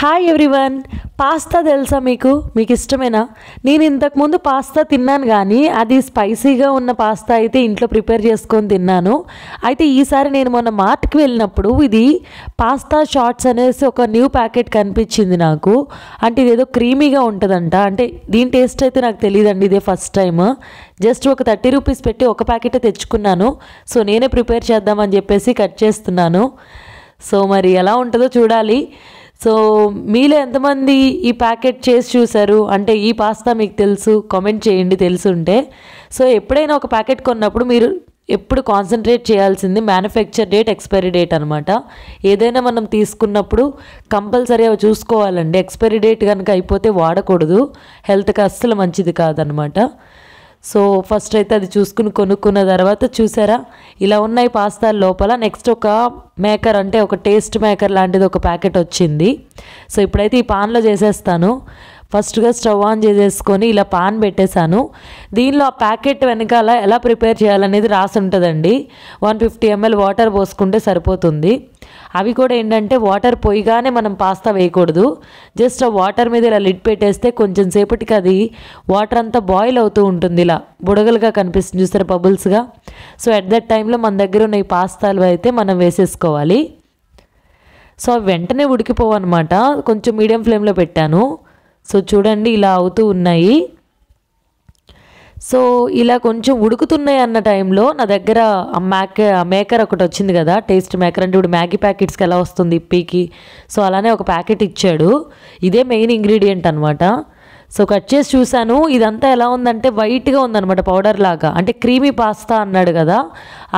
Hi everyone, pasta తెలుసా మీకు? మీకు ఇష్టమేనా? నేను ఇంతకుముందు పాస్తా తిన్నాను, కానీ అది స్పైసీగా ఉన్న పాస్తా అయితే ఇంట్లో ప్రిపేర్ చేసుకొని తిన్నాను. అయితే ఈసారి నేను మొన్న మార్ట్కి వెళ్ళినప్పుడు ఇది పాస్తా షార్ట్స్ అనేసి ఒక న్యూ ప్యాకెట్ కనిపించింది నాకు. అంటే ఇదేదో క్రీమీగా ఉంటుందంట. అంటే దీని టేస్ట్ అయితే నాకు తెలియదండి, ఇదే ఫస్ట్ టైం. జస్ట్ ఒక 30 రూపీస్ పెట్టి ఒక ప్యాకెటే తెచ్చుకున్నాను. సో నేనే ప్రిపేర్ చేద్దామని చెప్పేసి కట్ చేస్తున్నాను. సో మరి ఎలా ఉంటుందో చూడాలి. సో మీలో ఎంతమంది ఈ ప్యాకెట్ చేసి చూసారు? అంటే ఈ పాస్తా మీకు తెలుసు, కామెంట్ చేయండి తెలుసుంటే. సో ఎప్పుడైనా ఒక ప్యాకెట్ కొన్నప్పుడు మీరు ఎప్పుడు కాన్సన్ట్రేట్ చేయాల్సింది మ్యానుఫ్యాక్చర్ డేట్, ఎక్స్పైరీ డేట్ అనమాట. ఏదైనా మనం తీసుకున్నప్పుడు కంపల్సరీ అవి చూసుకోవాలండి. ఎక్స్పైరీ డేట్ కనుక అయిపోతే వాడకూడదు, హెల్త్కి అస్సలు మంచిది కాదనమాట. సో ఫస్ట్ అయితే అది చూసుకుని కొనుక్కున్న తర్వాత చూసారా ఇలా ఉన్నాయి పాస్తా లోపల. నెక్స్ట్ ఒక మేకర్, అంటే ఒక టేస్ట్ మేకర్ లాంటిది ఒక ప్యాకెట్ వచ్చింది. సో ఇప్పుడైతే ఈ పాన్లో చేసేస్తాను. ఫస్ట్గా స్టవ్ ఆన్ చేసేసుకొని ఇలా పాన్ పెట్టేశాను. దీనిలో ఆ ప్యాకెట్ వెనకాల ఎలా ప్రిపేర్ చేయాలనేది రాసి ఉంటుందండి. 150 ml వాటర్ పోసుకుంటే సరిపోతుంది. అవి కూడా ఏంటంటే వాటర్ పోయిగానే మనం పాస్తా వేయకూడదు. జస్ట్ ఆ వాటర్ మీద ఇలా లిడ్ పెట్టేస్తే కొంచెం సేపటికి అది వాటర్ అంతా బాయిల్ అవుతూ ఉంటుంది. ఇలా బుడగలుగా కనిపిస్తుంది చూసారా, బబుల్స్గా. సో అట్ దట్ టైంలో మన దగ్గర ఉన్న ఈ పాస్తాలు అయితే మనం వేసేసుకోవాలి. సో అవి వెంటనే ఉడికిపోవన్నమాట. కొంచెం మీడియం ఫ్లేమ్లో పెట్టాను. సో చూడండి ఇలా అవుతూ ఉన్నాయి. సో ఇలా కొంచెం ఉడుకుతున్నాయి అన్న టైంలో నా దగ్గర మేకర్ ఒకటి వచ్చింది కదా, టేస్ట్ మేకర్. అంటే ఇప్పుడు మ్యాగీ ప్యాకెట్స్కి ఎలా వస్తుంది ఇప్పీకి, సో అలానే ఒక ప్యాకెట్ ఇచ్చాడు. ఇదే మెయిన్ ఇంగ్రీడియంట్ అనమాట. సో కట్ చేసి చూశాను, ఇదంతా ఎలా ఉందంటే వైట్గా ఉందన్నమాట, పౌడర్ లాగా. అంటే క్రీమీ పాస్తా అన్నాడు కదా,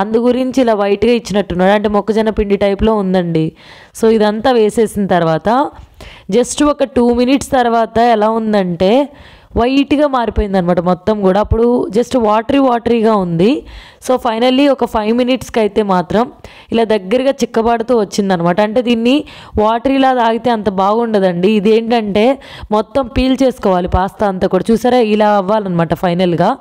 అందు గురించి ఇలా వైట్గా ఇచ్చినట్టున్నాడు. అంటే మొక్కజొన్న పిండి టైప్లో ఉందండి. సో ఇదంతా వేసేసిన తర్వాత జస్ట్ ఒక 2 minutes తర్వాత ఎలా ఉందంటే వైట్గా మారిపోయింది అనమాట మొత్తం కూడా. అప్పుడు జస్ట్ వాటరీగా ఉంది. సో ఫైనల్లీ ఒక 5 minutesకి అయితే మాత్రం ఇలా దగ్గరగా చిక్కబడుతూ వచ్చిందనమాట. అంటే దీన్ని వాటరీలా తాగితే అంత బాగుండదండి. ఇదేంటంటే మొత్తం పీల్ చేసుకోవాలి పాస్తా అంతా కూడా. చూసారా ఇలా అవ్వాలన్నమాట ఫైనల్గా.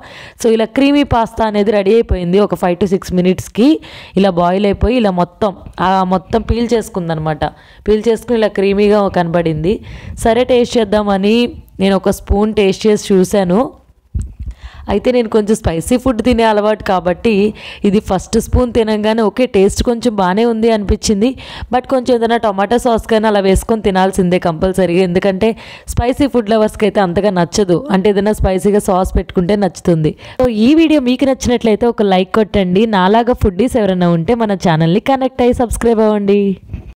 సో ఇలా క్రీమీ పాస్తా అనేది రెడీ అయిపోయింది. ఒక 5 to 6 minutesకి ఇలా బాయిల్ అయిపోయి ఇలా మొత్తం పీల్ చేసుకుందనమాట. పీల్ చేసుకుని ఇలా క్రీమీగా కనబడింది. సరే టేస్ట్ చేద్దామని నేను ఒక స్పూన్ టేస్ట్ చేసి చూశాను. అయితే నేను కొంచెం స్పైసీ ఫుడ్ తినే అలవాటు కాబట్టి ఇది ఫస్ట్ స్పూన్ తినగానే ఓకే, టేస్ట్ కొంచెం బాగానే ఉంది అనిపించింది. బట్ కొంచెం ఏదైనా టొమాటో సాస్ కానీ అలా వేసుకొని తినాల్సిందే కంపల్సరీగా. ఎందుకంటే స్పైసీ ఫుడ్ లవర్స్కి అయితే అంతగా నచ్చదు. అంటే ఏదైనా స్పైసీగా సాస్ పెట్టుకుంటే నచ్చుతుంది. సో ఈ వీడియో మీకు నచ్చినట్లయితే ఒక లైక్ కొట్టండి. నాలాగా ఫుడ్డీస్ ఎవరైనా ఉంటే మన ఛానల్ని కనెక్ట్ అయ్యి సబ్స్క్రైబ్ అవ్వండి.